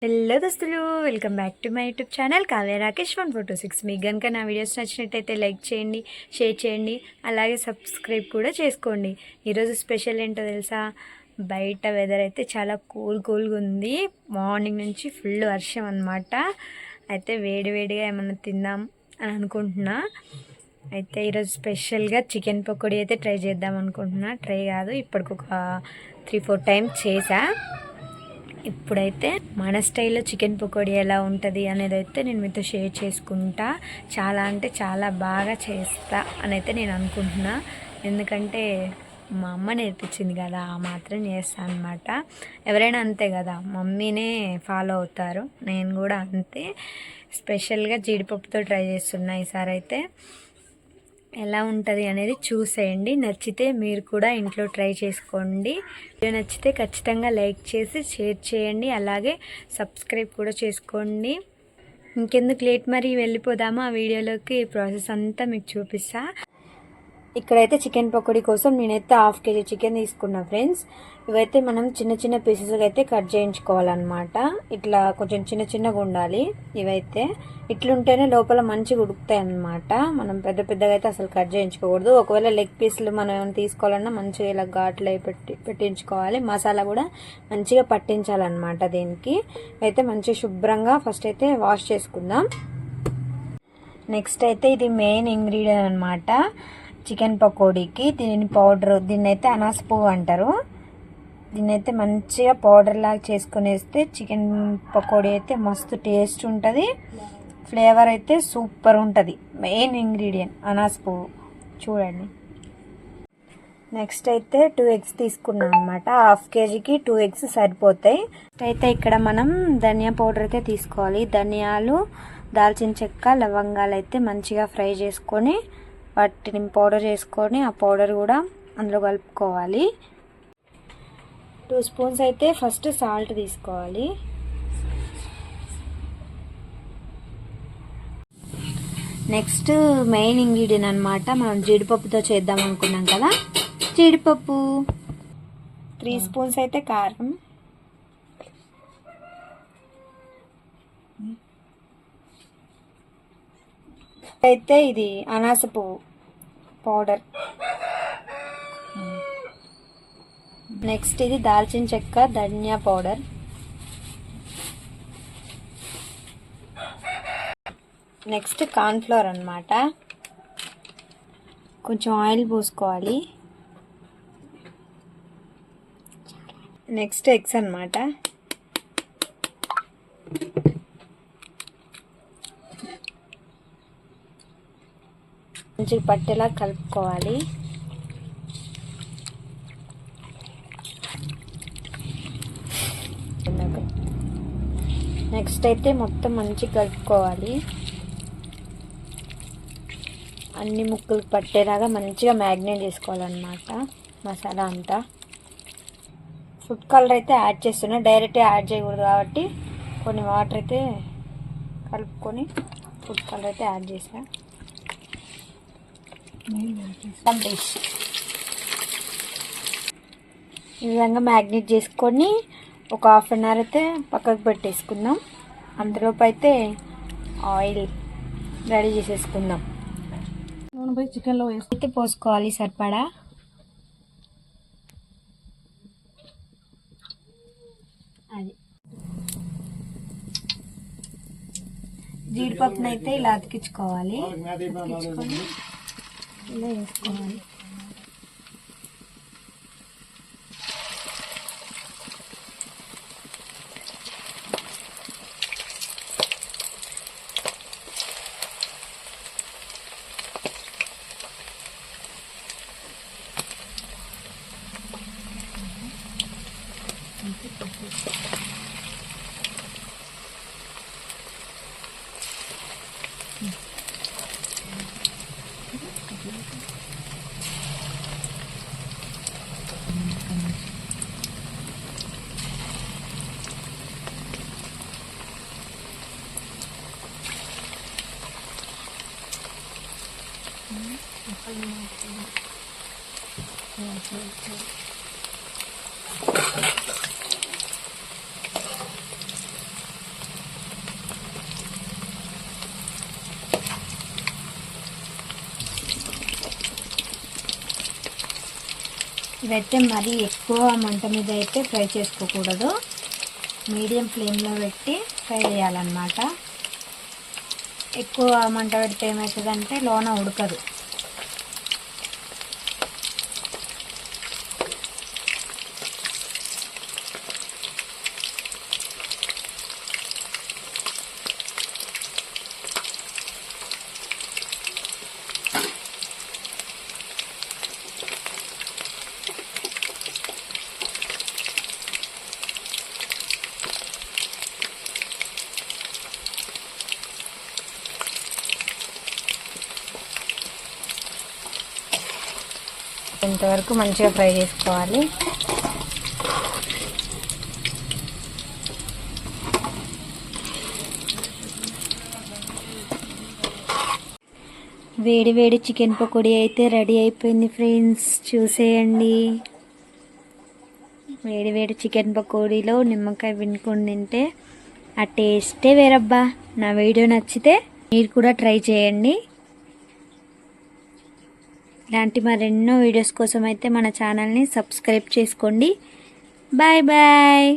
Hello దోస్తులు, welcome back to my YouTube channel Kavya Rakesh 146. మీకు కనుక నా వీడియోస్ నచ్చినట్టయితే లైక్ చేయండి, షేర్ చేయండి, అలాగే సబ్స్క్రైబ్ కూడా చేసుకోండి. ఈరోజు స్పెషల్ ఏంటో తెలుసా? బయట వెదర్ అయితే చాలా కూల్గా ఉంది. మార్నింగ్ నుంచి ఫుల్ వర్షం అన్నమాట. అయితే వేడివేడిగా ఏమన్నా తిందాం అని అనుకుంటున్నా. అయితే ఈరోజు స్పెషల్గా చికెన్ పకోడీ అయితే ట్రై చేద్దాం అనుకుంటున్నా. ట్రై కాదు, ఇప్పటికొక 3-4 టైమ్స్ చేసా. ఇప్పుడైతే మన స్టైల్లో చికెన్ పకోడీ ఎలా ఉంటుంది అనేది అయితే నేను మీతో షేర్ చేసుకుంటా. చాలా అంటే చాలా బాగా చేస్తా అని అయితే నేను అనుకుంటున్నా. ఎందుకంటే మా అమ్మ నేర్పించింది కదా, ఆ మాత్రం చేస్తాను అనమాట. ఎవరైనా అంతే కదా, మమ్మీనే ఫాలో అవుతారు. నేను కూడా అంతే. స్పెషల్గా జీడిపప్పుతో ట్రై చేస్తున్నా ఈసారి అయితే. ఎలా ఉంటుంది అనేది చూసేయండి. నచ్చితే మీరు కూడా ఇంట్లో ట్రై చేసుకోండి. వీడియో నచ్చితే ఖచ్చితంగా లైక్ చేసి షేర్ చేయండి, అలాగే సబ్స్క్రైబ్ కూడా చేసుకోండి. ఇంకెందుకు లేట్, మరి వెళ్ళిపోదామా ఆ వీడియోలోకి. ప్రాసెస్ అంతా మీకు చూపిస్తా. ఇక్కడైతే చికెన్ పకోడీ కోసం నేనైతే 1/2 kg చికెన్ తీసుకున్నా ఫ్రెండ్స్. ఇవైతే మనం చిన్న చిన్న పీసెస్గా అయితే కట్ చేయించుకోవాలన్నమాట. ఇట్లా కొంచెం చిన్నగా ఉండాలి. ఇవైతే ఇట్లుంటేనే లోపల మంచిగా ఉడుకుతాయి అన్నమాట. మనం పెద్దగా అయితే అసలు కట్ చేయించుకోకూడదు. ఒకవేళ లెగ్ పీస్లు మనం ఏమైనా తీసుకోవాలన్నా మంచిగా ఇలా ఘాట్లు పెట్టించుకోవాలి. మసాలా కూడా మంచిగా పట్టించాలన్నమాట. దీనికి అయితే మంచిగా శుభ్రంగా ఫస్ట్ అయితే వాష్ చేసుకుందాం. నెక్స్ట్ అయితే ఇది మెయిన్ ఇంగ్రీడియంట్ అన్నమాట చికెన్ పకోడీకి. దీని పౌడర్, దీన్ని అయితే అనాస పువ్వు అంటారు. దీన్ని అయితే మంచిగా పౌడర్ లాగా చేసుకుని వేస్తే చికెన్ పకోడీ అయితే మస్తు టేస్ట్ ఉంటుంది. ఫ్లేవర్ అయితే సూపర్ ఉంటుంది. మెయిన్ ఇంగ్రీడియంట్ అనాస పువ్వు. చూడండి. నెక్స్ట్ అయితే 2 eggs తీసుకున్నాం అనమాట. 1/2 kgకి 2 eggs సరిపోతాయి. అయితే ఇక్కడ మనం ధనియా పౌడర్ అయితే తీసుకోవాలి. ధనియాలు, దాల్చిన చెక్క, లవంగాలు అయితే మంచిగా ఫ్రై చేసుకొని వాటిని పౌడర్ చేసుకొని ఆ పౌడర్ కూడా అందులో కలుపుకోవాలి. 2 spoons అయితే ఫస్ట్ సాల్ట్ తీసుకోవాలి. నెక్స్ట్ మెయిన్ ఇంగ్రీడియంట్ అనమాట, మనం జీడిపప్పుతో చేద్దాం అనుకున్నాం కదా, జీడిపప్పు. 3 spoons అయితే కారం, అయితే ఇది అనాస పువ్వు పౌడర్. నెక్స్ట్ ఇది దాల్చిన చెక్క, ధనియా పౌడర్. నెక్స్ట్ కార్న్ఫ్లోర్ అన్నమాట. కొంచెం ఆయిల్ పోసుకోవాలి. నెక్స్ట్ ఎగ్స్ అన్నమాట. మంచిగా పట్టేలా కలుపుకోవాలి. నెక్స్ట్ అయితే మొత్తం మంచిగా కలుపుకోవాలి. అన్ని ముక్కలు పట్టేలాగా మంచిగా మ్యాగ్నేట్ చేసుకోవాలన్నమాట మసాలా అంతా. ఫుడ్ కలర్ అయితే యాడ్ చేస్తున్నా, డైరెక్ట్ యాడ్ చేయకూడదు కాబట్టి కొన్ని వాటర్ అయితే కలుపుకొని ఫుడ్ కలర్ అయితే యాడ్ చేసా. ఈ విధంగా మ్యాగ్నేట్ చేసుకొని ఒక 1/2 hour అయితే పక్కకు పెట్టేసుకుందాం. అందులోపు అయితే ఆయిల్ రెడీ చేసేసుకుందాం. చికెన్లో అయితే పోసుకోవాలి సరిపడా. అది జీడిపప్పును అయితే ఇలా అతికించుకోవాలి. అతికించుకొని ఇలా వేసుకోవాలి. ఇవైతే మరీ ఎక్కువ మంట మీద అయితే ఫ్రై చేసుకోకూడదు, మీడియం ఫ్లేమ్లో పెట్టి ఫ్రై చేయాలన్నమాట. ఎక్కువ మంట పెడితే ఏమవుతుందంటే లోన ఉడకదు. ఇంతవరకు మంచిగా ఫ్రై చేసుకోవాలి. వేడి వేడి చికెన్ పకోడీ అయితే రెడీ అయిపోయింది ఫ్రెండ్స్, చూసేయండి. వేడి వేడి చికెన్ పకోడీలో నిమ్మకాయ పిండుకొని తింటే ఆ టేస్టే వేరబ్బా. నా వీడియో నచ్చితే మీరు కూడా ట్రై చేయండి. ఇలాంటి మరెన్నో వీడియోస్ కోసం అయితే మన ఛానల్ని సబ్స్క్రైబ్ చేసుకోండి. Bye bye.